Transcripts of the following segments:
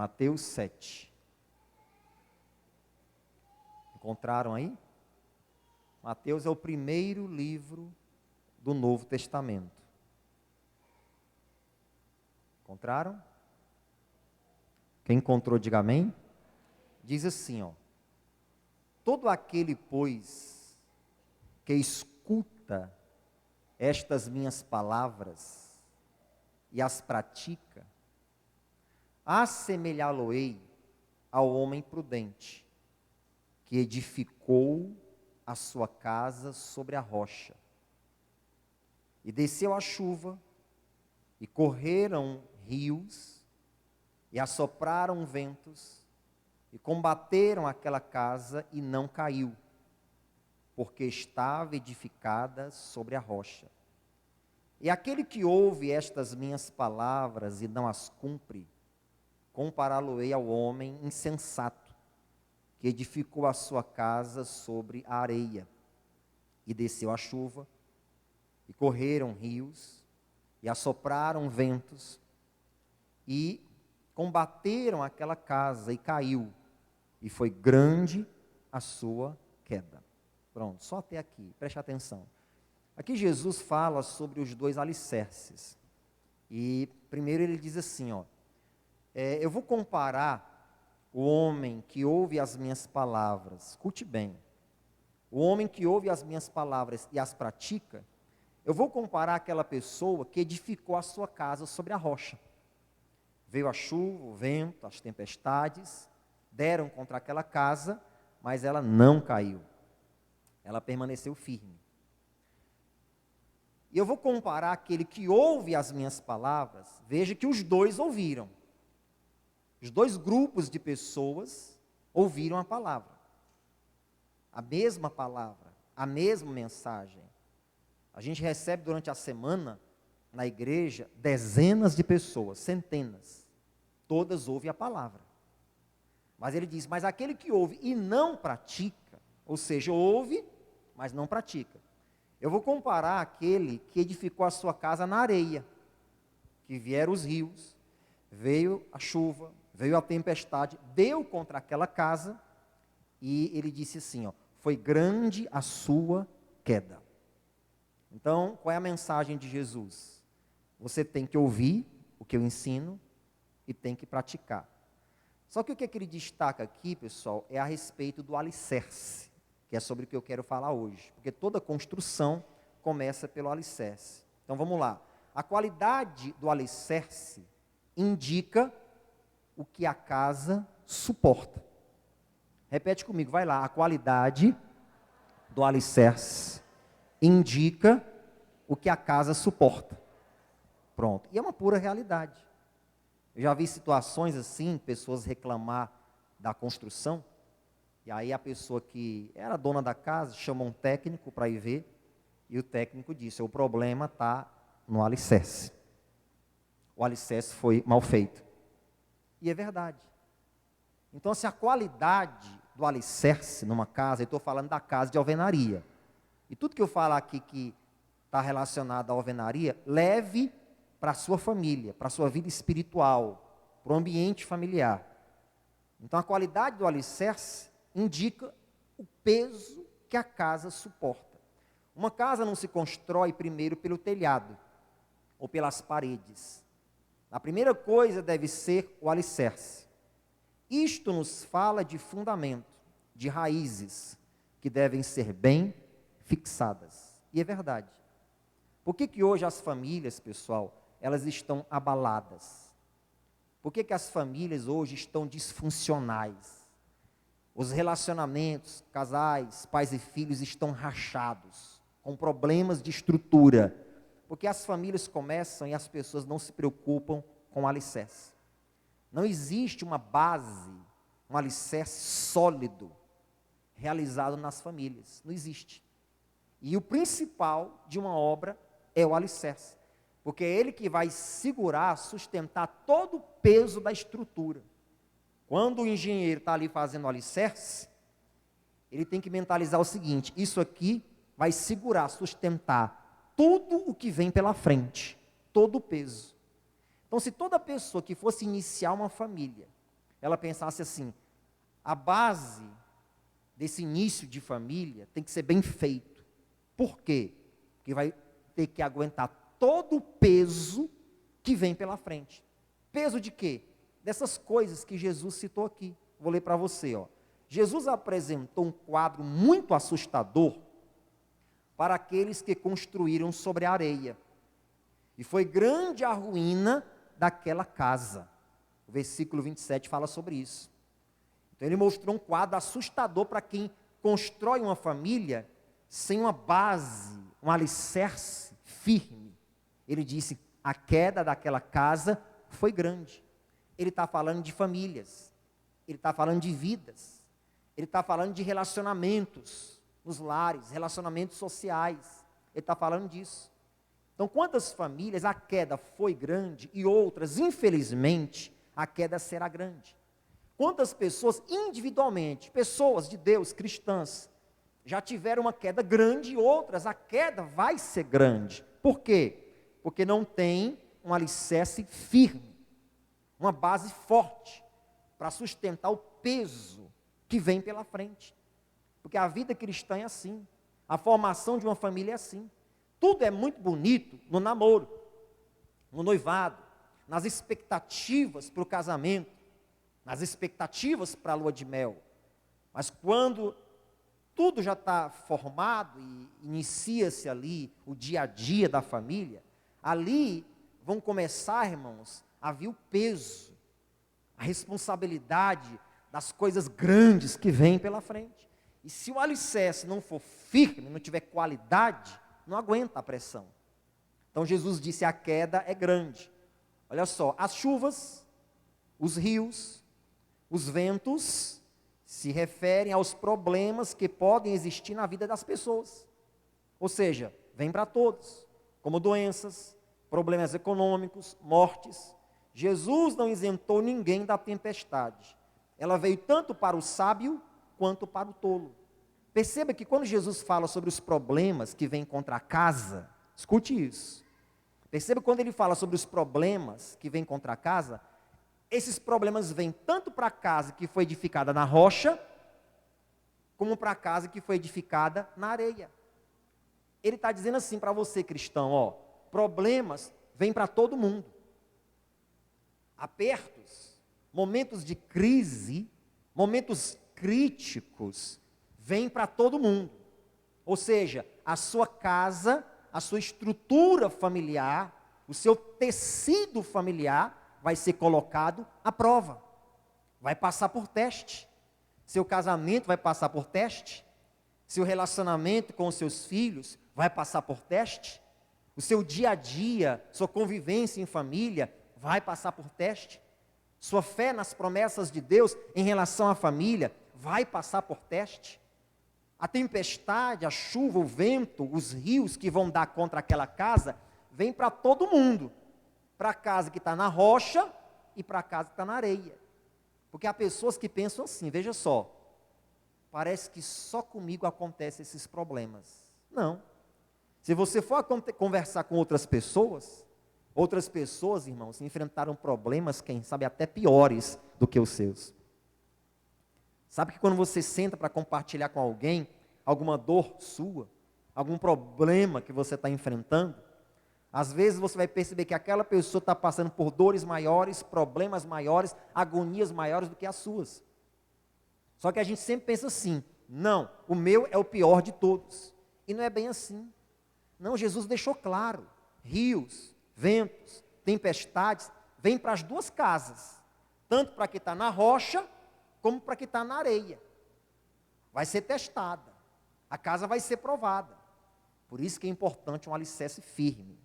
Mateus 7. Encontraram aí? Mateus é o primeiro livro do Novo Testamento. Encontraram? Quem encontrou, diga amém. Diz assim, ó. Todo aquele, pois, que escuta estas minhas palavras e as pratica, assemelhá-lo-ei ao homem prudente, que edificou a sua casa sobre a rocha. E desceu a chuva, e correram rios, e assopraram ventos, e combateram aquela casa, e não caiu, porque estava edificada sobre a rocha. E aquele que ouve estas minhas palavras e não as cumpre, compará-lo-ei ao homem insensato, que edificou a sua casa sobre a areia. E desceu a chuva, e correram rios, e assopraram ventos, e combateram aquela casa, e caiu, e foi grande a sua queda. Pronto, só até aqui, preste atenção. Aqui Jesus fala sobre os dois alicerces. E primeiro ele diz assim, ó, eu vou comparar o homem que ouve as minhas palavras, escute bem, o homem que ouve as minhas palavras e as pratica, eu vou comparar aquela pessoa que edificou a sua casa sobre a rocha. Veio a chuva, o vento, as tempestades, deram contra aquela casa, mas ela não caiu. Ela permaneceu firme. E eu vou comparar aquele que ouve as minhas palavras, veja que os dois ouviram. Os dois grupos de pessoas ouviram a palavra. A mesma mensagem. A gente recebe durante a semana, na igreja, dezenas de pessoas, centenas. Todas ouvem a palavra. Mas ele diz, mas aquele que ouve e não pratica, ou seja, ouve, mas não pratica. Eu vou comparar aquele que edificou a sua casa na areia, que vieram os rios, veio a chuva, veio a tempestade, deu contra aquela casa, e ele disse assim, ó, foi grande a sua queda. Então, qual é a mensagem de Jesus? Você tem que ouvir o que eu ensino e tem que praticar. Só que o que ele destaca aqui, pessoal, é a respeito do alicerce, que é sobre o que eu quero falar hoje. Porque toda construção começa pelo alicerce. Então, vamos lá. A qualidade do alicerce indica o que a casa suporta. Repete comigo, vai lá. A qualidade do alicerce indica o que a casa suporta. Pronto. E é uma pura realidade. Eu já vi situações assim, pessoas reclamar da construção, e aí a pessoa que era dona da casa chamou um técnico para ir ver, e o técnico disse, o problema está no alicerce. O alicerce foi mal feito. E é verdade. Então, se a qualidade do alicerce numa casa, eu estou falando da casa de alvenaria, e tudo que eu falar aqui que está relacionado à alvenaria, leve para a sua família, para a sua vida espiritual, para o ambiente familiar. Então, a qualidade do alicerce indica o peso que a casa suporta. Uma casa não se constrói primeiro pelo telhado ou pelas paredes. A primeira coisa deve ser o alicerce. Isto nos fala de fundamento, de raízes, que devem ser bem fixadas. E é verdade. Por que hoje as famílias, pessoal, elas estão abaladas? Por que as famílias hoje estão disfuncionais? Os relacionamentos, casais, pais e filhos estão rachados, com problemas de estrutura. Porque as famílias começam e as pessoas não se preocupam com o alicerce. Não existe uma base, um alicerce sólido, realizado nas famílias. Não existe. E o principal de uma obra é o alicerce. Porque é ele que vai segurar, sustentar todo o peso da estrutura. Quando o engenheiro está ali fazendo o alicerce, ele tem que mentalizar o seguinte, isso aqui vai segurar, sustentar tudo o que vem pela frente, todo o peso. Então, se toda pessoa que fosse iniciar uma família, ela pensasse assim: a base desse início de família tem que ser bem feito. Por quê? Porque vai ter que aguentar todo o peso que vem pela frente. Peso de quê? Dessas coisas que Jesus citou aqui. Vou ler para você, ó. Jesus apresentou um quadro muito assustador para aqueles que construíram sobre a areia. E foi grande a ruína daquela casa. O versículo 27 fala sobre isso. Então ele mostrou um quadro assustador para quem constrói uma família sem uma base, um alicerce firme. Ele disse: a queda daquela casa foi grande. Ele está falando de famílias, ele está falando de vidas, ele está falando de relacionamentos nos lares, relacionamentos sociais, ele está falando disso. Então, quantas famílias a queda foi grande e outras, infelizmente, a queda será grande? Quantas pessoas individualmente, pessoas de Deus, cristãs, já tiveram uma queda grande e outras a queda vai ser grande? Por quê? Porque não tem um alicerce firme, uma base forte para sustentar o peso que vem pela frente. Porque a vida cristã é assim, a formação de uma família é assim. Tudo é muito bonito no namoro, no noivado, nas expectativas para o casamento, nas expectativas para a lua de mel. Mas quando tudo já está formado e inicia-se ali o dia a dia da família, ali vão começar, irmãos, a vir o peso, a responsabilidade das coisas grandes que vêm pela frente. E se o alicerce não for firme, não tiver qualidade, não aguenta a pressão. Então Jesus disse: a queda é grande. Olha só, as chuvas, os rios, os ventos se referem aos problemas que podem existir na vida das pessoas. Ou seja, vem para todos, como doenças, problemas econômicos, mortes. Jesus não isentou ninguém da tempestade. Ela veio tanto para o sábio quanto para o tolo. Perceba que quando Jesus fala sobre os problemas que vêm contra a casa, escute isso. Perceba que quando ele fala sobre os problemas que vêm contra a casa, esses problemas vêm tanto para a casa que foi edificada na rocha, como para a casa que foi edificada na areia. Ele está dizendo assim para você, cristão, ó, problemas vêm para todo mundo. Apertos, momentos de crise, momentos críticos, vêm para todo mundo. Ou seja, a sua casa, a sua estrutura familiar, o seu tecido familiar vai ser colocado à prova. Vai passar por teste. Seu casamento vai passar por teste. Seu relacionamento com os seus filhos vai passar por teste. O seu dia a dia, sua convivência em família vai passar por teste. Sua fé nas promessas de Deus em relação à família vai passar por teste. A tempestade, a chuva, o vento, os rios que vão dar contra aquela casa, vem para todo mundo. Para a casa que está na rocha e para a casa que está na areia. Porque há pessoas que pensam assim, veja só, parece que só comigo acontecem esses problemas. Não. Se você for conversar com outras pessoas, irmãos, enfrentaram problemas, quem sabe até piores do que os seus. Sabe que quando você senta para compartilhar com alguém, alguma dor sua, algum problema que você está enfrentando, às vezes você vai perceber que aquela pessoa está passando por dores maiores, problemas maiores, agonias maiores do que as suas. Só que a gente sempre pensa assim, não, o meu é o pior de todos. E não é bem assim. Não, Jesus deixou claro, rios, ventos, tempestades, vêm para as duas casas, tanto para quem está na rocha, como para quem está na areia. Vai ser testada, a casa vai ser provada. Por isso que é importante um alicerce firme.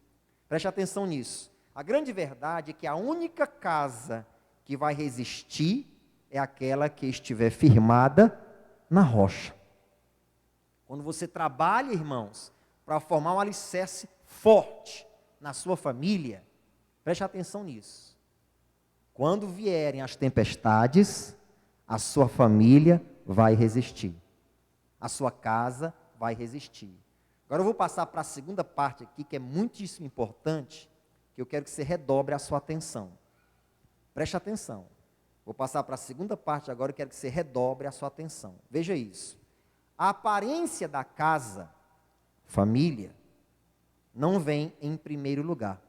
Preste atenção nisso. A grande verdade é que a única casa que vai resistir é aquela que estiver firmada na rocha. Quando você trabalha, irmãos, para formar um alicerce forte na sua família, preste atenção nisso. Quando vierem as tempestades, a sua família vai resistir. A sua casa vai resistir. Agora eu vou passar para a segunda parte aqui, que é muitíssimo importante, que eu quero que você redobre a sua atenção. Preste atenção. Vou passar para a segunda parte agora, eu quero que você redobre a sua atenção. Veja isso. A aparência da casa, família, não vem em primeiro lugar,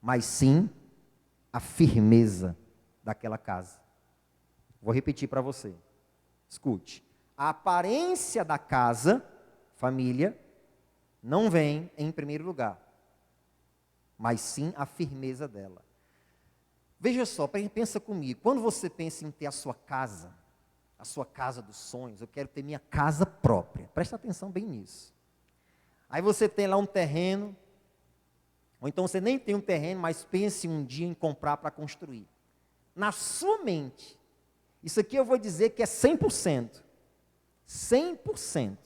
mas sim a firmeza daquela casa. Vou repetir para você. Escute. A aparência da casa, família, não vem em primeiro lugar, mas sim a firmeza dela. Veja só, pensa comigo. Quando você pensa em ter a sua casa dos sonhos, eu quero ter minha casa própria. Presta atenção bem nisso. Aí você tem lá um terreno, ou então você nem tem um terreno, mas pense um dia em comprar para construir. Na sua mente, isso aqui eu vou dizer que é 100%. 100%.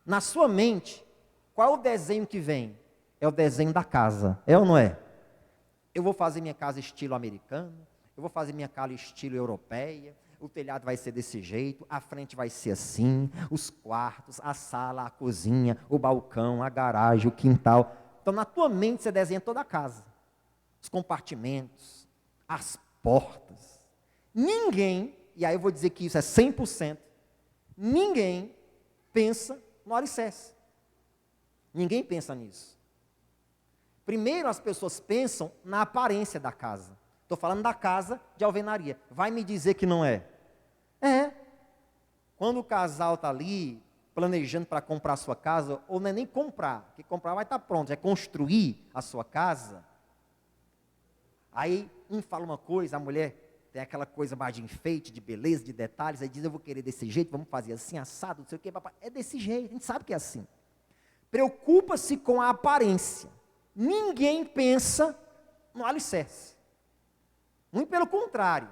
Na sua mente, qual é o desenho que vem? É o desenho da casa, é ou não é? Eu vou fazer minha casa estilo americano, eu vou fazer minha casa estilo europeia, o telhado vai ser desse jeito, a frente vai ser assim, os quartos, a sala, a cozinha, o balcão, a garagem, o quintal. Então, na tua mente, você desenha toda a casa. Os compartimentos, as portas. Ninguém, e aí eu vou dizer que isso é 100%, ninguém pensa no alicerce. Ninguém pensa nisso. Primeiro as pessoas pensam na aparência da casa. Estou falando da casa de alvenaria. Vai me dizer que não é? É. Quando o casal está ali, planejando para comprar a sua casa, ou não é nem comprar, porque comprar vai estar pronto, é construir a sua casa. Aí um fala uma coisa, a mulher tem aquela coisa mais de enfeite, de beleza, de detalhes, aí diz, eu vou querer desse jeito, vamos fazer assim, assado, não sei o quê, papai. É desse jeito, a gente sabe que é assim. Preocupa-se com a aparência. Ninguém pensa no alicerce. Muito pelo contrário.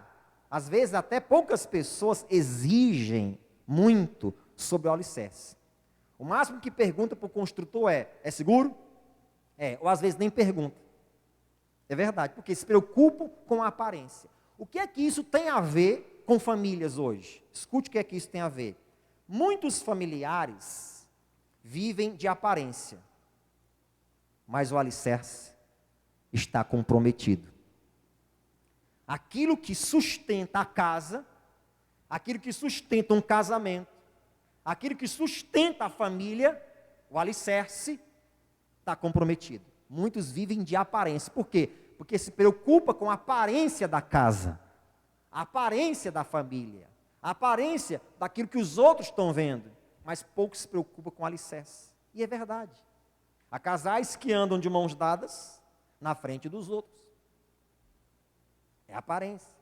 Às vezes até poucas pessoas exigem muito sobre o alicerce. O máximo que pergunta para o construtor é seguro? Ou às vezes nem pergunta. É verdade, porque se preocupam com a aparência. O que é que isso tem a ver com famílias hoje? Escute o que é que isso tem a ver. Muitos familiares vivem de aparência, mas o alicerce está comprometido. Aquilo que sustenta a casa, aquilo que sustenta um casamento, aquilo que sustenta a família, o alicerce está comprometido. Muitos vivem de aparência. Por quê? Porque se preocupa com a aparência da casa, a aparência da família, a aparência daquilo que os outros estão vendo, mas pouco se preocupa com o alicerce. E é verdade. Há casais que andam de mãos dadas na frente dos outros. É a aparência.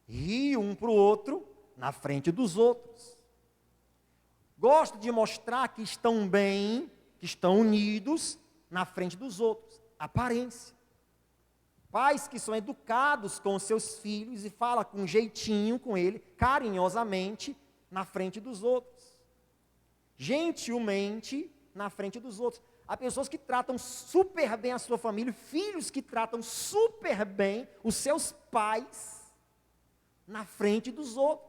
Ri um para o outro na frente dos outros. Gostam de mostrar que estão bem, que estão unidos na frente dos outros. Aparência. Pais que são educados com os seus filhos e falam com jeitinho com ele, carinhosamente, na frente dos outros. Gentilmente, na frente dos outros. Há pessoas que tratam super bem a sua família, filhos que tratam super bem os seus pais na frente dos outros.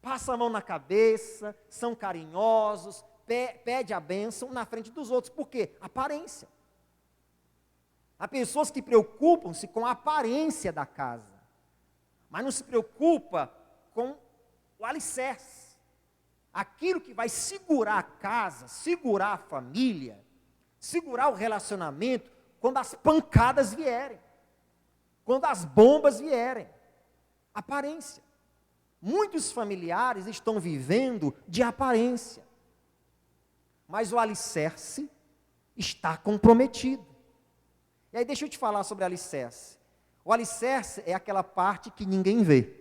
Passam a mão na cabeça, são carinhosos, pede a bênção na frente dos outros. Por quê? Aparência. Há pessoas que preocupam-se com a aparência da casa, mas não se preocupa com o alicerce. Aquilo que vai segurar a casa, segurar a família, segurar o relacionamento, quando as pancadas vierem, quando as bombas vierem. Aparência. Muitos familiares estão vivendo de aparência, mas o alicerce está comprometido. E aí deixa eu te falar sobre alicerce. O alicerce é aquela parte que ninguém vê.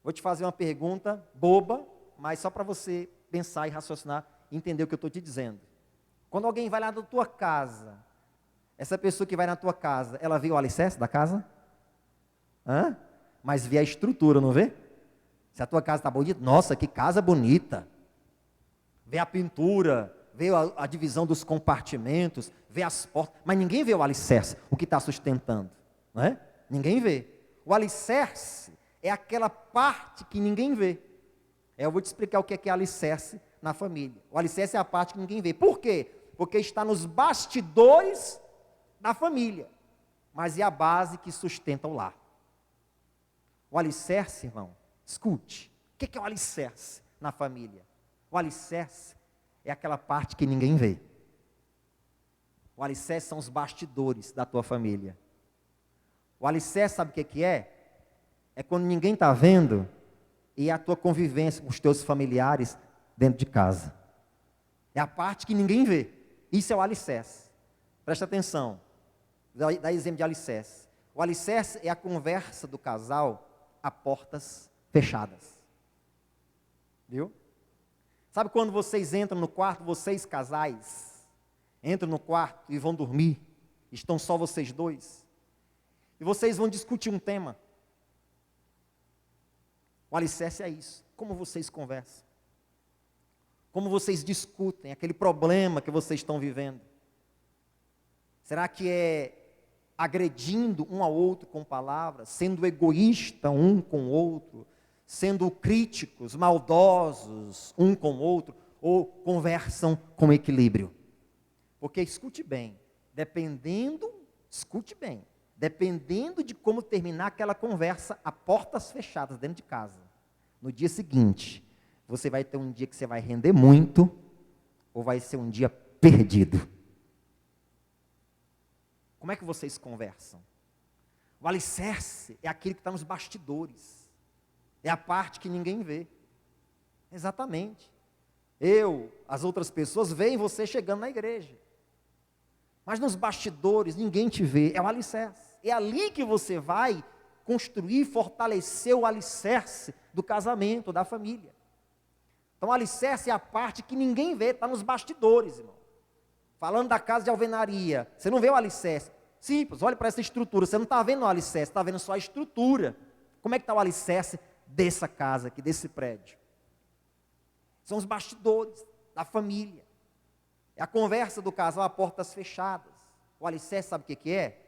Vou te fazer uma pergunta boba, mas só para você pensar e raciocinar e entender o que eu estou te dizendo. Quando alguém vai lá na tua casa, essa pessoa que vai na tua casa, ela vê o alicerce da casa? Mas vê a estrutura, não vê? Se a tua casa está bonita, nossa, que casa bonita. Vê a pintura, vê a divisão dos compartimentos, vê as portas, mas ninguém vê o alicerce, o que está sustentando, não é? Ninguém vê. O alicerce é aquela parte que ninguém vê. Eu vou te explicar o que é alicerce na família. O alicerce é a parte que ninguém vê. Por quê? Porque está nos bastidores da família, mas é a base que sustenta o lar. O alicerce, irmão, escute, o que é o alicerce na família? O alicerce é aquela parte que ninguém vê. O alicerce são os bastidores da tua família. O alicerce, sabe o que é? É quando ninguém está vendo e é a tua convivência com os teus familiares dentro de casa. É a parte que ninguém vê. Isso é o alicerce. Presta atenção. Dá exemplo de alicerce. O alicerce é a conversa do casal a portas fechadas. Viu? Sabe quando vocês entram no quarto, vocês casais, entram no quarto e vão dormir, estão só vocês dois, e vocês vão discutir um tema. O alicerce é isso. Como vocês conversam. Como vocês discutem aquele problema que vocês estão vivendo. Será que é agredindo um ao outro com palavras, sendo egoísta um com o outro, sendo críticos, maldosos um com o outro, ou conversam com equilíbrio? Porque escute bem, dependendo de como terminar aquela conversa a portas fechadas dentro de casa, no dia seguinte, você vai ter um dia que você vai render muito, ou vai ser um dia perdido. Como é que vocês conversam? O alicerce é aquele que está nos bastidores. É a parte que ninguém vê. Exatamente. As outras pessoas veem você chegando na igreja. Mas nos bastidores ninguém te vê. É o alicerce. É ali que você vai construir, fortalecer o alicerce do casamento, da família. Então o alicerce é a parte que ninguém vê, está nos bastidores, irmão. Falando da casa de alvenaria, você não vê o alicerce. Simples, olhe para essa estrutura, você não está vendo o alicerce, está vendo só a estrutura. Como é que está o alicerce dessa casa aqui, desse prédio? São os bastidores da família. É a conversa do casal a portas fechadas. O alicerce, sabe o que é?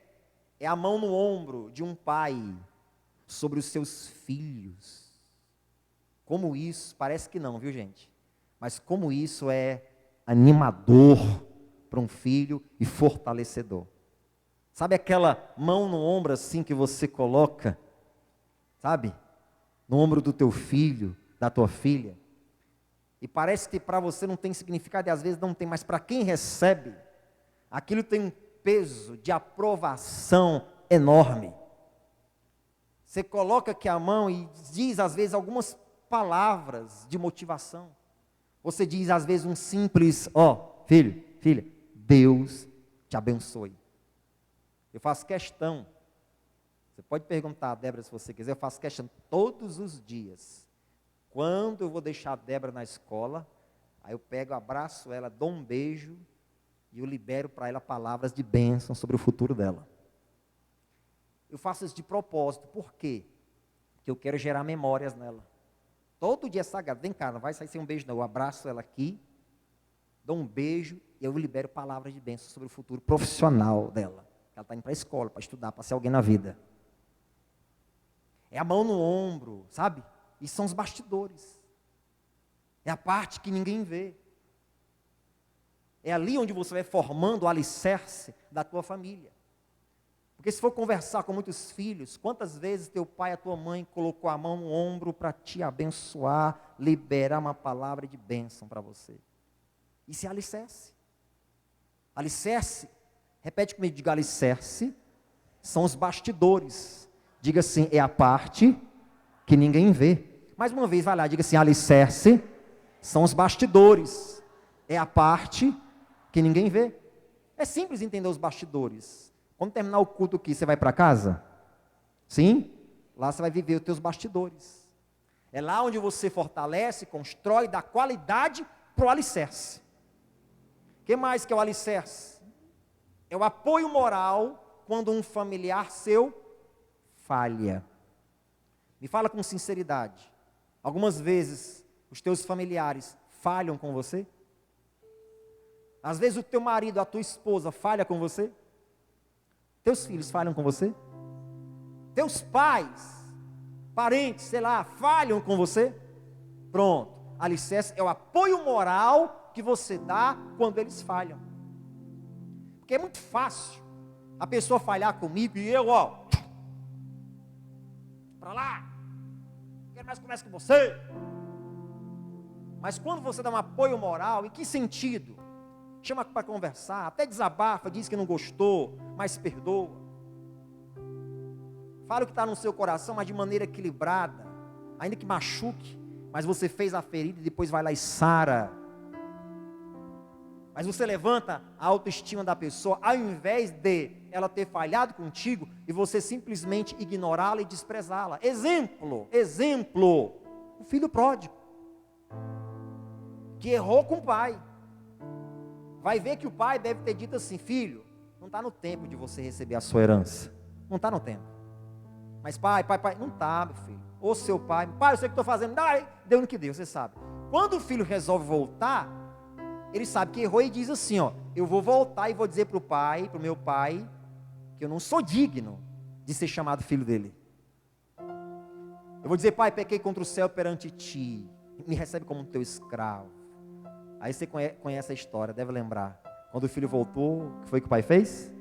É a mão no ombro de um pai sobre os seus filhos. Como isso, parece que não, viu gente? Mas como isso é animador para um filho e fortalecedor. Sabe aquela mão no ombro assim que você coloca, sabe? No ombro do teu filho, da tua filha. E parece que para você não tem significado e às vezes não tem, mas para quem recebe, aquilo tem um peso de aprovação enorme. Você coloca aqui a mão e diz às vezes algumas palavras de motivação. Você diz às vezes um simples, filho, filha, Deus te abençoe. Eu faço questão, você pode perguntar a Débora se você quiser, eu faço questão todos os dias. Quando eu vou deixar a Débora na escola, aí eu pego, abraço ela, dou um beijo e eu libero para ela palavras de bênção sobre o futuro dela. Eu faço isso de propósito, por quê? Porque eu quero gerar memórias nela. Todo dia é sagrado, vem cá, não vai sair sem um beijo não, eu abraço ela aqui, dou um beijo e eu libero palavras de bênção sobre o futuro profissional dela. Ela está indo para a escola, para estudar, para ser alguém na vida. É a mão no ombro, sabe? E são os bastidores. É a parte que ninguém vê. É ali onde você vai formando o alicerce da tua família. Porque se for conversar com muitos filhos, quantas vezes teu pai, a tua mãe colocou a mão no ombro para te abençoar, liberar uma palavra de bênção para você. Isso é alicerce. Alicerce, repete comigo, diga alicerce, são os bastidores. Diga assim, é a parte que ninguém vê. Mais uma vez, vai lá, diga assim, alicerce são os bastidores. É a parte que ninguém vê. É simples entender os bastidores. Quando terminar o culto aqui, você vai para casa? Sim? Lá você vai viver os teus bastidores. É lá onde você fortalece, constrói, dá qualidade para o alicerce. O que mais que é o alicerce? É o apoio moral quando um familiar seu falha. Me fala com sinceridade. Algumas vezes os teus familiares falham com você? Às vezes o teu marido, a tua esposa falha com você? Teus filhos falham com você? Teus pais, parentes, sei lá, falham com você? Pronto. Alicerce é o apoio moral que você dá quando eles falham. Porque é muito fácil a pessoa falhar comigo e eu, para lá. mais conversa com você. Mas quando você dá um apoio moral, em que sentido? Chama para conversar, até desabafa, diz que não gostou, mas perdoa. Fala o que está no seu coração, mas de maneira equilibrada, ainda que machuque, mas você fez a ferida e depois vai lá e sara. Mas você levanta a autoestima da pessoa, ao invés de ela ter falhado contigo, e você simplesmente ignorá-la e desprezá-la. Exemplo, o filho pródigo, que errou com o pai. Vai ver que o pai deve ter dito assim: filho, não está no tempo de você receber a sua herança. Não está no tempo. Mas pai, não está, meu filho. Ou seu pai, eu sei o que estou fazendo. Deu no que deu, você sabe. Quando o filho resolve voltar, ele sabe que errou e diz assim, ó: eu vou voltar e vou dizer para o pai, para o meu pai, que eu não sou digno de ser chamado filho dele. Eu vou dizer: pai, pequei contra o céu perante ti, me recebe como um teu escravo. Aí você conhece a história, deve lembrar. Quando o filho voltou, o que foi que o pai fez?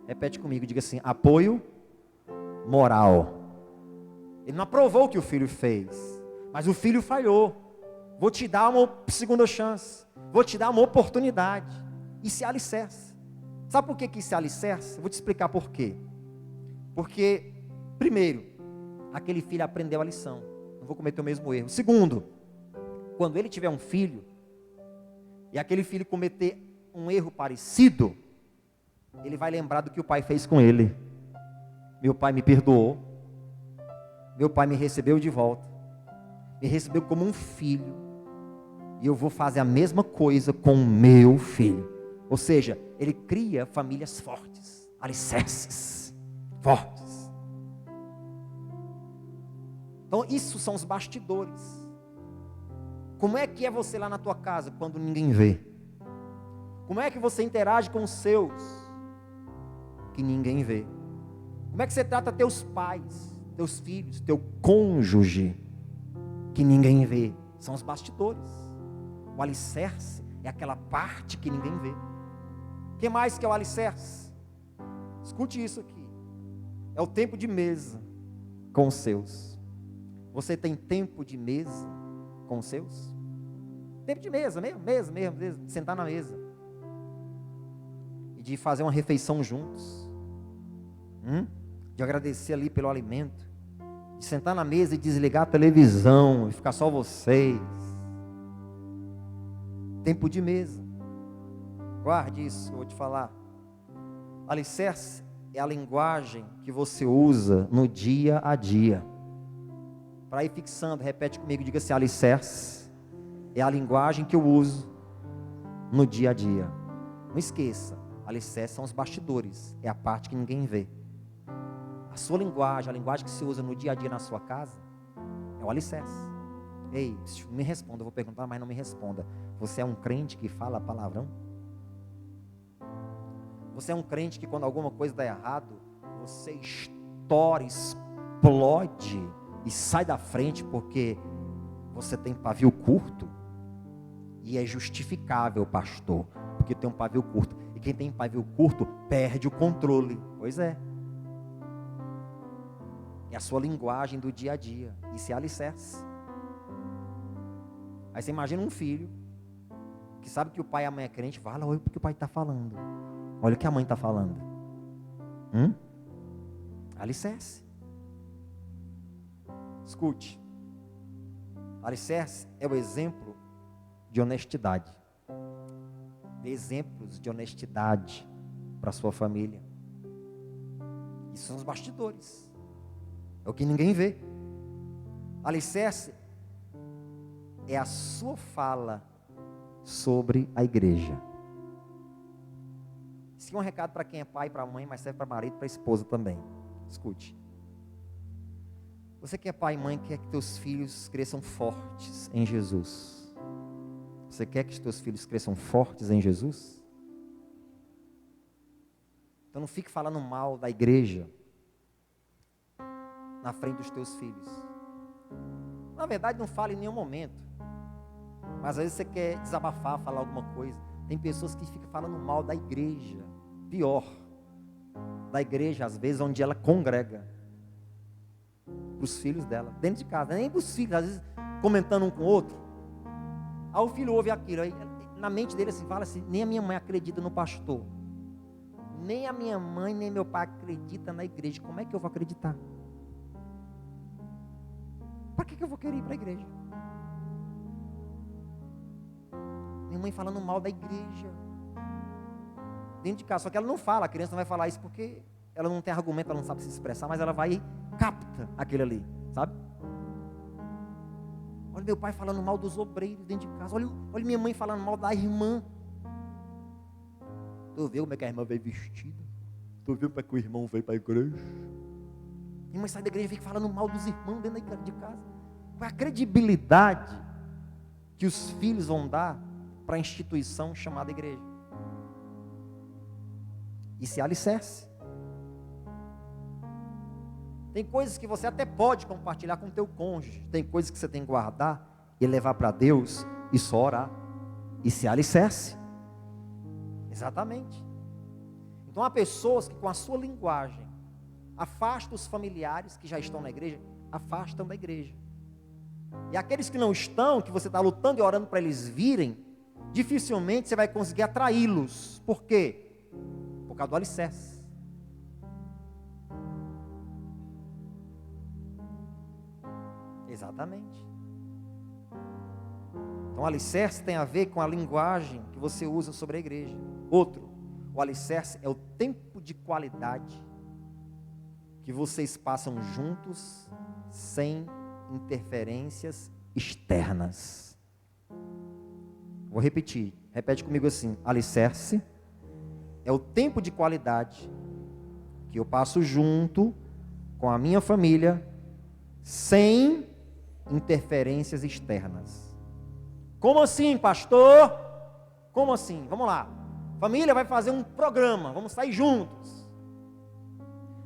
Repete comigo, diga assim: apoio moral. Ele não aprovou o que o filho fez, mas o filho falhou. Vou te dar uma segunda chance, vou te dar uma oportunidade. Isso é alicerce. Sabe por que isso é alicerce? Eu vou te explicar por quê. Porque, primeiro, aquele filho aprendeu a lição, não vou cometer o mesmo erro. Segundo, quando ele tiver um filho, e aquele filho cometer um erro parecido, ele vai lembrar do que o pai fez com ele. Meu pai me perdoou, meu pai me recebeu de volta, me recebeu como um filho, e eu vou fazer a mesma coisa com o meu filho. Ou seja, ele cria famílias fortes, alicerces fortes. Então isso são os bastidores. Como é que é você lá na tua casa quando ninguém vê? Como é que você interage com os seus que ninguém vê? Como é que você trata teus pais, teus filhos, teu cônjuge que ninguém vê? São os bastidores. O alicerce é aquela parte que ninguém vê. O que mais que é o alicerce? Escute isso aqui. É o tempo de mesa com os seus. Você tem tempo de mesa com os seus? Tempo de mesa mesmo, de sentar na mesa e de fazer uma refeição juntos, de agradecer ali pelo alimento, de sentar na mesa e desligar a televisão e ficar só vocês. Tempo de mesa. Guarde isso que eu vou te falar. Alicerce é a linguagem que você usa no dia a dia. Para ir fixando, repete comigo, diga assim: alicerce é a linguagem que eu uso no dia a dia. Não esqueça, alicerce são os bastidores, é a parte que ninguém vê. A sua linguagem, a linguagem que você usa no dia a dia na sua casa, é o alicerce. Ei, me responda, eu vou perguntar, mas não me responda. Você é um crente que fala palavrão? Você é um crente que quando alguma coisa dá errado, você estoura, explode e sai da frente porque você tem pavio curto? E é justificável, pastor, porque tem um pavio curto. E quem tem pavio curto perde o controle. Pois é. É a sua linguagem do dia a dia. Isso é alicerce. Aí você imagina um filho que sabe que o pai e a mãe é crente, fala: olha o que o pai está falando, olha o que a mãe está falando. Alicerce. Escute. Alicerce é o exemplo de honestidade. Dê exemplos de honestidade para a sua família. Isso são os bastidores. É o que ninguém vê. Alicerce é a sua fala sobre a igreja. Isso é um recado para quem é pai, para a mãe, mas serve para marido e para a esposa também. Escute. Você que é pai e mãe, quer que teus filhos cresçam fortes em Jesus? Você quer que os teus filhos cresçam fortes em Jesus? Então não fique falando mal da igreja na frente dos teus filhos. Na verdade, não fale em nenhum momento. Mas às vezes você quer desabafar, falar alguma coisa. Tem pessoas que ficam falando mal da igreja. Pior. da igreja, às vezes, onde ela congrega. Para os filhos dela, dentro de casa. Nem para os filhos, às vezes, comentando um com o outro. Aí o filho ouve aquilo. Aí, na mente dele assim, fala assim, nem a minha mãe acredita no pastor. Nem a minha mãe, nem meu pai acredita na igreja. Como é que eu vou acreditar? Para que eu vou querer ir para a igreja? Minha mãe falando mal da igreja. Dentro de casa. Só que ela não fala, a criança não vai falar isso porque ela não tem argumento, ela não sabe se expressar, mas ela vai e capta aquele ali, sabe? Olha meu pai falando mal dos obreiros dentro de casa. Olha minha mãe falando mal da irmã. Tu viu como é que a irmã veio vestida? Tu viu como é que o irmão veio para a igreja? Minha mãe sai da igreja e fica falando mal dos irmãos dentro de casa. Qual é a credibilidade que os filhos vão dar para a instituição chamada igreja? Isso é alicerce. Tem coisas que você até pode compartilhar com o teu cônjuge. Tem coisas que você tem que guardar e levar para Deus e só orar. Isso é alicerce. Exatamente. Então há pessoas que com a sua linguagem afastam os familiares que já estão na igreja, afastam da igreja. E aqueles que não estão, que você está lutando e orando para eles virem, dificilmente você vai conseguir atraí-los. Por quê? Por causa do alicerce. Exatamente. Então, o alicerce tem a ver com a linguagem que você usa sobre a igreja. Outro, o alicerce é o tempo de qualidade que vocês passam juntos, sem interferências externas. Vou repetir, repete comigo assim: alicerce é o tempo de qualidade que eu passo junto com a minha família, sem interferências externas. Como assim, pastor? Como assim? Vamos lá. Família vai fazer um programa, vamos sair juntos.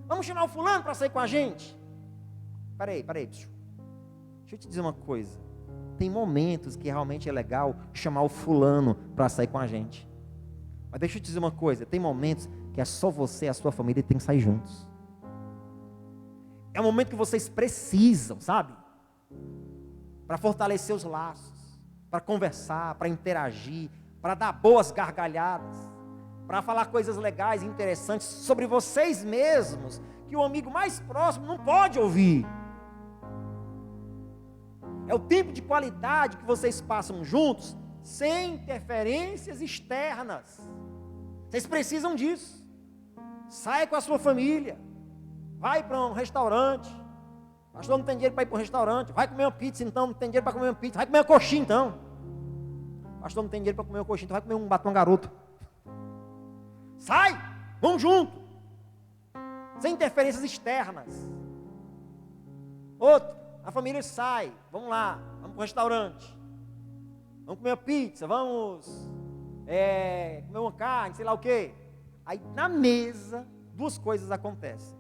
Vamos chamar o fulano para sair com a gente? Peraí. Deixa eu te dizer uma coisa. Tem momentos que realmente é legal chamar o fulano para sair com a gente. Mas deixa eu te dizer uma coisa. Tem momentos que é só você e a sua família que tem que sair juntos. É um momento que vocês precisam, sabe? Para fortalecer os laços, para conversar, para interagir, para dar boas gargalhadas, para falar coisas legais e interessantes sobre vocês mesmos, que o amigo mais próximo não pode ouvir. É o tempo de qualidade que vocês passam juntos, sem interferências externas. Vocês precisam disso. Sai com a sua família, vai para um restaurante. Pastor, não tem dinheiro para ir para um restaurante. Vai comer uma pizza então, não tem dinheiro para comer uma pizza. Vai comer uma coxinha então. Pastor, não tem dinheiro para comer uma coxinha, então vai comer um batom garoto. Sai, vamos junto. Sem interferências externas. Outro, a família sai, vamos lá, vamos para o restaurante. Vamos comer uma pizza, vamos comer uma carne, sei lá o quê. Aí na mesa, duas coisas acontecem.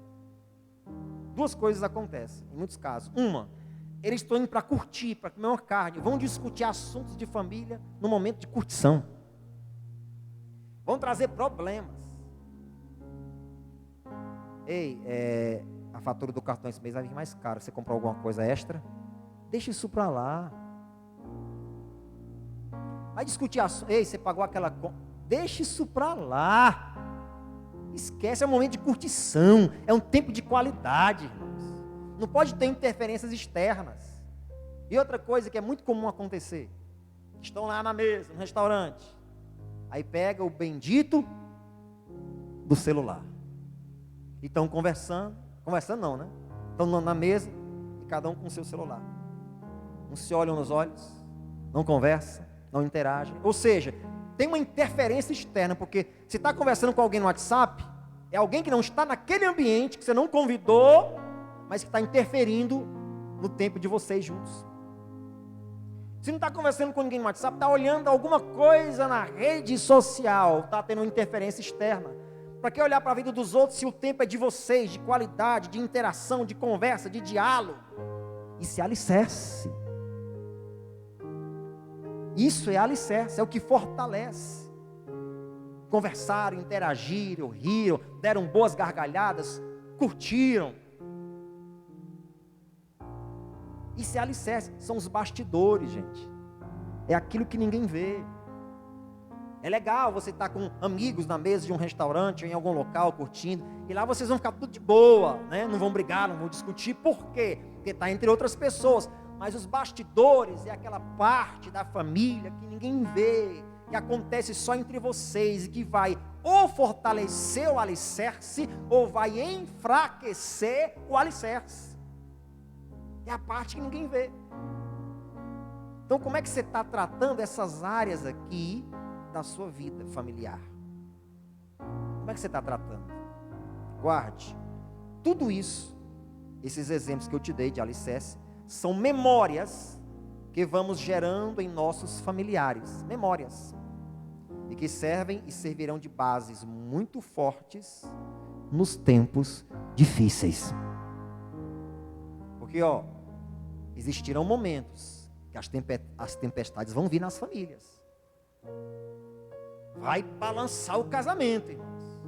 Em muitos casos. Uma, eles estão indo para curtir, para comer uma carne, vão discutir assuntos de família no momento de curtição. Vão trazer problemas. Ei, a fatura do cartão esse mês vai vir mais cara. Você comprou alguma coisa extra? Deixa isso para lá. Vai discutir assuntos. Ei, você pagou aquela conta? Deixa isso para lá. Esquece, é um momento de curtição, é um tempo de qualidade, irmãos. Não pode ter interferências externas. E outra coisa que é muito comum acontecer: estão lá na mesa, no restaurante, aí pega o bendito do celular, e estão conversando não, né? Estão na mesa, e cada um com o seu celular. Não se olham nos olhos, não conversam, não interagem. Ou seja, tem uma interferência externa, porque se está conversando com alguém no WhatsApp, é alguém que não está naquele ambiente, que você não convidou, mas que está interferindo no tempo de vocês juntos. Se não está conversando com ninguém no WhatsApp, está olhando alguma coisa na rede social, está tendo uma interferência externa. Para que olhar para a vida dos outros se o tempo é de vocês, de qualidade, de interação, de conversa, de diálogo? Isso é alicerce. Isso é alicerce, é o que fortalece. conversaram, interagiram, riram, deram boas gargalhadas, curtiram. Isso é alicerce, são os bastidores, gente. É aquilo que ninguém vê. É legal você estar com amigos na mesa de um restaurante ou em algum local curtindo, e lá vocês vão ficar tudo de boa, né? Não vão brigar, não vão discutir. Por quê? Porque está entre outras pessoas. Mas os bastidores é aquela parte da família que ninguém vê, que acontece só entre vocês e que vai ou fortalecer o alicerce ou vai enfraquecer o alicerce. É a parte que ninguém vê. Então, como é que você está tratando essas áreas aqui da sua vida familiar? Como é que você está tratando? Guarde. Tudo isso, esses exemplos que eu te dei de alicerce, são memórias que vamos gerando em nossos familiares. Memórias. E que servem e servirão de bases muito fortes nos tempos difíceis. Porque, existirão momentos que as tempestades vão vir nas famílias. Vai balançar o casamento, irmãos.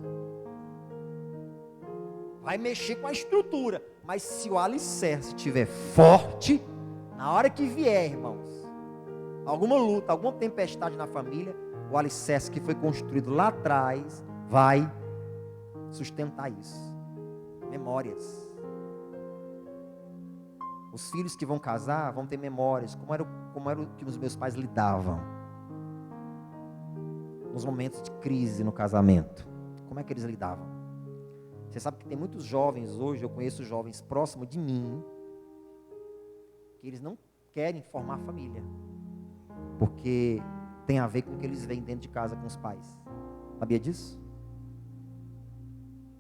Vai mexer com a estrutura. Mas se o alicerce estiver forte, na hora que vier, irmãos, alguma luta, alguma tempestade na família, o alicerce que foi construído lá atrás vai sustentar isso. Memórias. Os filhos que vão casar vão ter memórias. Como era o que os meus pais lidavam nos momentos de crise no casamento. Como é que eles lidavam? Você sabe que tem muitos jovens hoje, eu conheço jovens próximos de mim, que eles não querem formar família, porque tem a ver com o que eles veem dentro de casa com os pais. Sabia disso?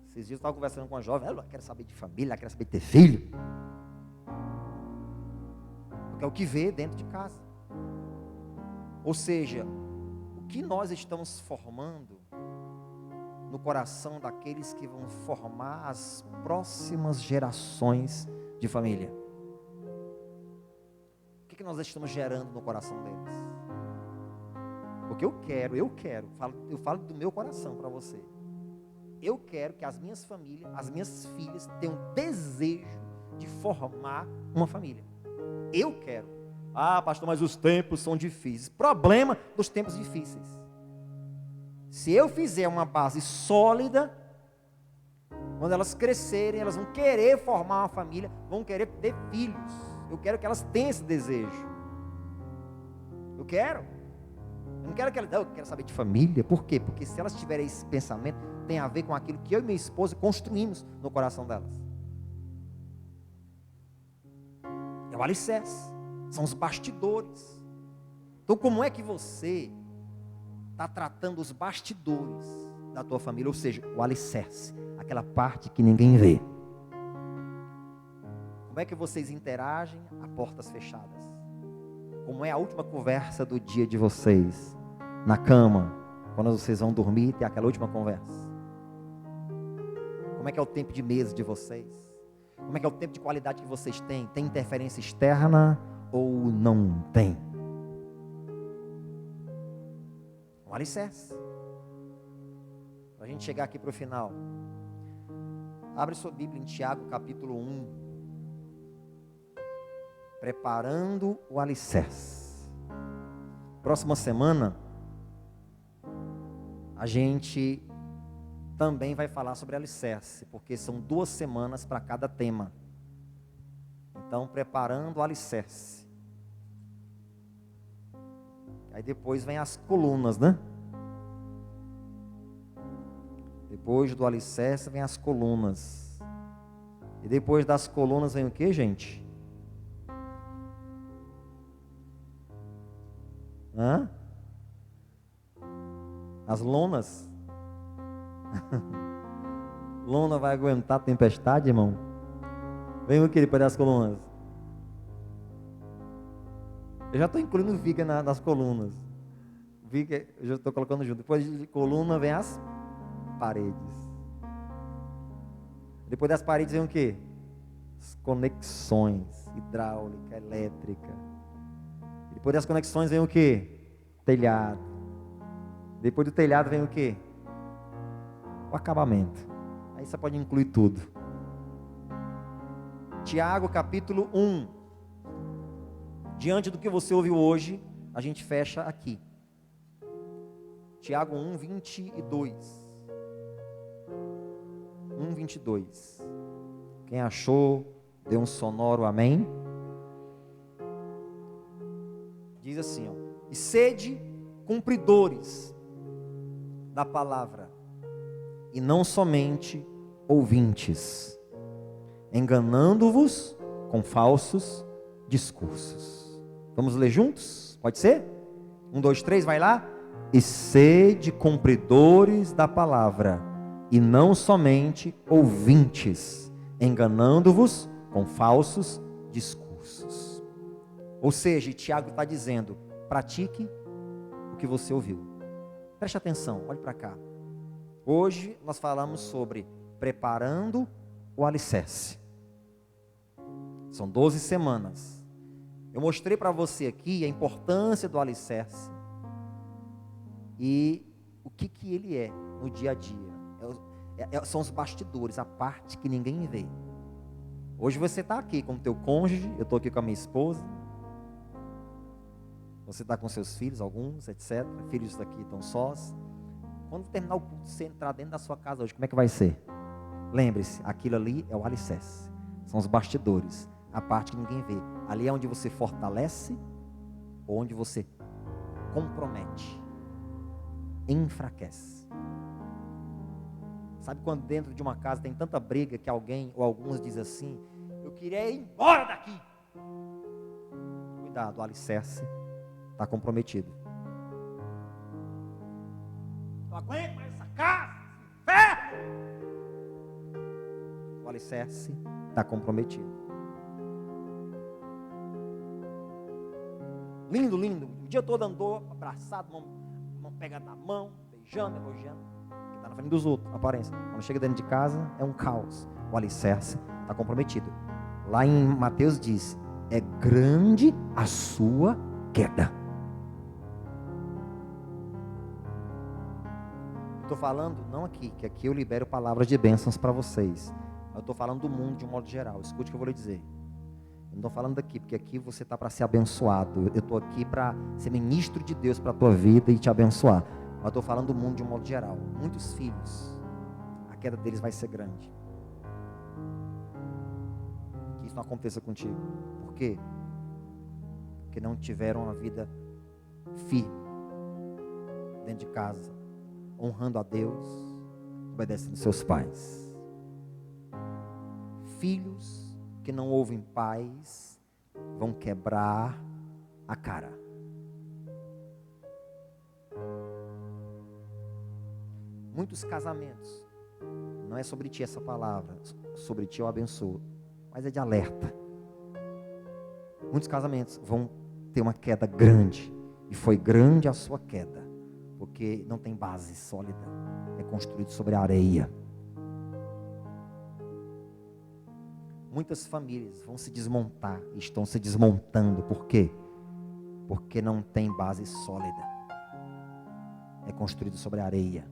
Esses dias eu estava conversando com uma jovem, ela quer saber de família, ela quer saber de ter filho. Porque é o que vê dentro de casa. Ou seja, o que nós estamos formando no coração daqueles que vão formar as próximas gerações de família? O que nós estamos gerando no coração deles? Porque eu falo do meu coração para você. Eu quero que as minhas filhas tenham desejo de formar uma família. Eu quero. Ah, pastor, mas os tempos são difíceis. Problema dos tempos difíceis. Se eu fizer uma base sólida, quando elas crescerem, elas vão querer formar uma família, vão querer ter filhos. Eu quero que elas tenham esse desejo. Eu não quero que elas... Eu quero saber de família. Por quê? Porque se elas tiverem esse pensamento, tem a ver com aquilo que eu e minha esposa construímos no coração delas. É o alicerce. São os bastidores. Então, como é que você está tratando os bastidores da tua família? Ou seja, o alicerce. Aquela parte que ninguém vê. Como é que vocês interagem a portas fechadas? Como é a última conversa do dia de vocês? Na cama, quando vocês vão dormir, tem aquela última conversa. Como é que é o tempo de mesa de vocês? Como é que é o tempo de qualidade que vocês têm? Tem interferência externa ou não tem? Um alicerce. Para a gente chegar aqui para o final. Abre sua Bíblia em Tiago, capítulo 1. Preparando o alicerce. Próxima semana, a gente também vai falar sobre alicerce, porque são 2 semanas para cada tema. Então, preparando o alicerce. Aí depois vem as colunas, né? Depois do alicerce vem as colunas. E depois das colunas vem o que, gente? As lonas. Lona vai aguentar a tempestade, irmão? Vem o que depois das colunas? Eu já estou incluindo viga nas colunas. Viga, eu já estou colocando junto. Depois de coluna vem as paredes. Depois das paredes vem o que? As conexões, hidráulica, elétrica. Depois das conexões vem o que? Telhado. Depois do telhado vem o que? o acabamento. Aí você pode incluir tudo. Tiago capítulo 1. Diante do que você ouviu hoje, a gente fecha aqui. Tiago 1, 22. 1, 22. Quem achou, dê um sonoro amém. Diz assim, ó: e sede cumpridores da palavra, e não somente ouvintes, enganando-vos com falsos discursos. Vamos ler juntos? Pode ser? 1, 2, 3, vai lá. E sede cumpridores da palavra, e não somente ouvintes, enganando-vos com falsos discursos. Ou seja, Tiago está dizendo: pratique o que você ouviu. Preste atenção, olhe para cá. Hoje nós falamos sobre preparando o alicerce. São 12 semanas. Eu mostrei para você aqui a importância do alicerce e o que ele é no dia a dia. São os bastidores, a parte que ninguém vê. Hoje você está aqui com o teu cônjuge, eu estou aqui com a minha esposa. Você está com seus filhos, alguns, etc. Filhos daqui estão sós. Quando terminar o culto, você entrar dentro da sua casa hoje, como é que vai ser? Lembre-se, aquilo ali é o alicerce. São os bastidores, a parte que ninguém vê. Ali é onde você fortalece, ou onde você compromete, enfraquece. Sabe quando dentro de uma casa tem tanta briga que alguém ou alguns dizem assim: eu queria ir embora daqui. Cuidado, o alicerce está comprometido. Não aguento mais essa casa, ferro! O alicerce está comprometido. Lindo, lindo. O dia todo andou abraçado, mão pegada na mão, beijando, elogiando. Está na frente dos outros, a aparência. Quando chega dentro de casa, é um caos. O alicerce está comprometido. Lá em Mateus diz: é grande a sua queda. Estou falando, não aqui, que aqui eu libero palavras de bênçãos para vocês. Eu estou falando do mundo de um modo geral. Escute o que eu vou lhe dizer. Eu não estou falando daqui, porque aqui você está para ser abençoado. Eu estou aqui para ser ministro de Deus para a tua vida e te abençoar. Mas eu estou falando do mundo de um modo geral. Muitos filhos, a queda deles vai ser grande. Que isso não aconteça contigo. Por quê? Porque não tiveram uma vida firme dentro de casa, honrando a Deus, obedecendo seus pais. Filhos que não ouvem pais vão quebrar a cara. Muitos casamentos, não é sobre ti essa palavra, sobre ti eu abençoo, mas é de alerta. Muitos casamentos vão ter uma queda grande, e foi grande a sua queda, porque não tem base sólida, é construído sobre a areia. Muitas famílias vão se desmontar, e estão se desmontando. Por quê? Porque não tem base sólida, é construído sobre a areia.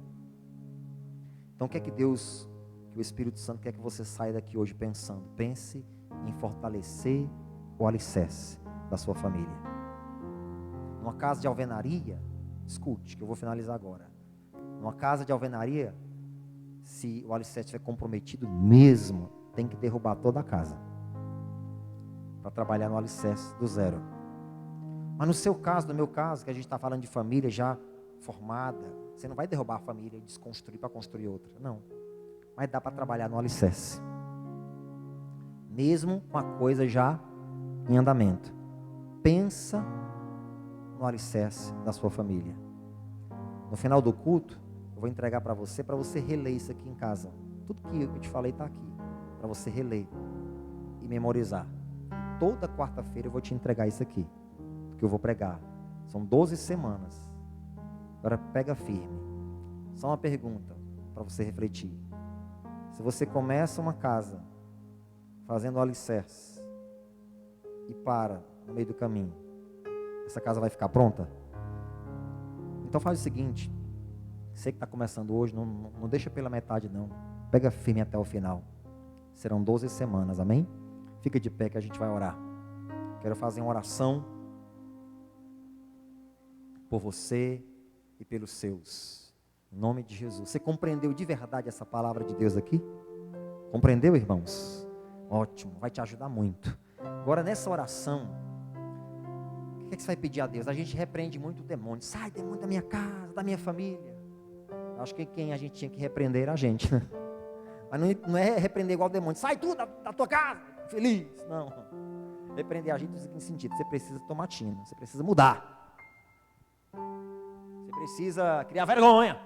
Então o que é que Deus, que o Espírito Santo quer que você saia daqui hoje pensando? Pense em fortalecer o alicerce da sua família. Numa casa de alvenaria, escute, que eu vou finalizar agora. Numa casa de alvenaria, se o alicerce estiver comprometido mesmo, tem que derrubar toda a casa para trabalhar no alicerce do zero. Mas no seu caso, no meu caso, que a gente está falando de família já formada, você não vai derrubar a família e desconstruir para construir outra, não. Mas dá para trabalhar no alicerce, mesmo com a coisa já em andamento. Pensa no alicerce da sua família. No final do culto, eu vou entregar para você reler isso aqui em casa. Tudo que eu te falei está aqui, para você reler e memorizar. Toda quarta-feira eu vou te entregar isso aqui, que eu vou pregar. São 12 semanas. Agora pega firme. Só uma pergunta para você refletir. Se você começa uma casa fazendo o alicerce e para no meio do caminho, essa casa vai ficar pronta? Então faz o seguinte: Você que está começando hoje, não deixa pela metade não. Pega firme até o final. Serão 12 semanas, amém? Fica de pé que a gente vai orar. Quero fazer uma oração por você e pelos seus. Em nome de Jesus. Você compreendeu de verdade essa palavra de Deus aqui? Compreendeu, irmãos? Ótimo, vai te ajudar muito. Agora nessa oração, o que você vai pedir a Deus? A gente repreende muito o demônio. Sai, demônio, da minha casa, da minha família. Acho que quem a gente tinha que repreender era a gente, né? Mas não é repreender igual o demônio. Sai tudo da tua casa, feliz. Não. Repreender a gente no seguinte sentido: você precisa tomar tino, você precisa mudar. Você precisa criar vergonha.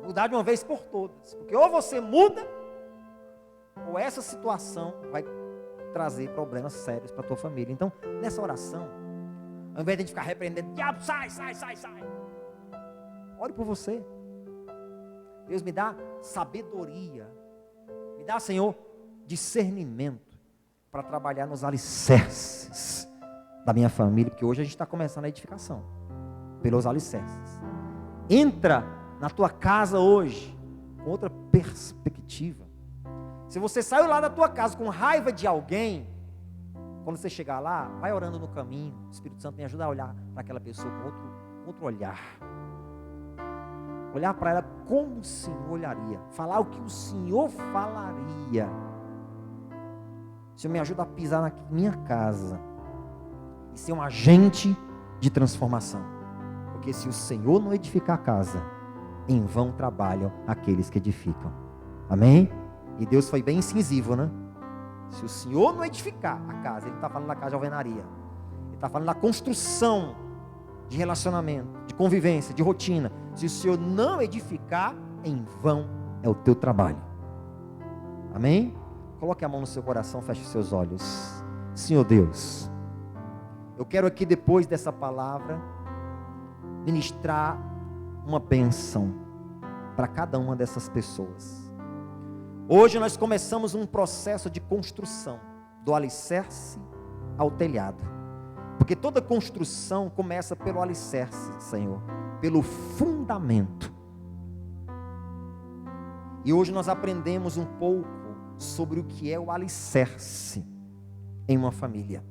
Mudar de uma vez por todas. Porque ou você muda, ou essa situação vai trazer problemas sérios para a tua família. Então, nessa oração, ao invés de a gente ficar repreendendo, diabo, sai. Ore por você. Deus, me dá sabedoria. Me dá, Senhor, discernimento para trabalhar nos alicerces da minha família, porque hoje a gente está começando a edificação pelos alicerces. Entra na tua casa hoje com outra perspectiva. Se você saiu lá da tua casa com raiva de alguém, quando você chegar lá, vai orando no caminho. O Espírito Santo me ajuda a olhar para aquela pessoa com outro olhar. Olhar para ela como o Senhor olharia. Falar o que o Senhor falaria. O Senhor me ajuda a pisar na minha casa e ser um agente de transformação. Porque se o Senhor não edificar a casa, em vão trabalham aqueles que edificam. Amém? E Deus foi bem incisivo, né? Se o Senhor não edificar a casa, Ele não está falando da casa de alvenaria. Ele está falando da construção de relacionamento, de convivência, de rotina. Se o Senhor não edificar, em vão é o teu trabalho. Amém? Coloque a mão no seu coração, feche os seus olhos. Senhor Deus, eu quero aqui, depois dessa palavra, ministrar uma bênção para cada uma dessas pessoas. Hoje nós começamos um processo de construção, do alicerce ao telhado. Porque toda construção começa pelo alicerce, Senhor, pelo fundamento. E hoje nós aprendemos um pouco sobre o que é o alicerce em uma família.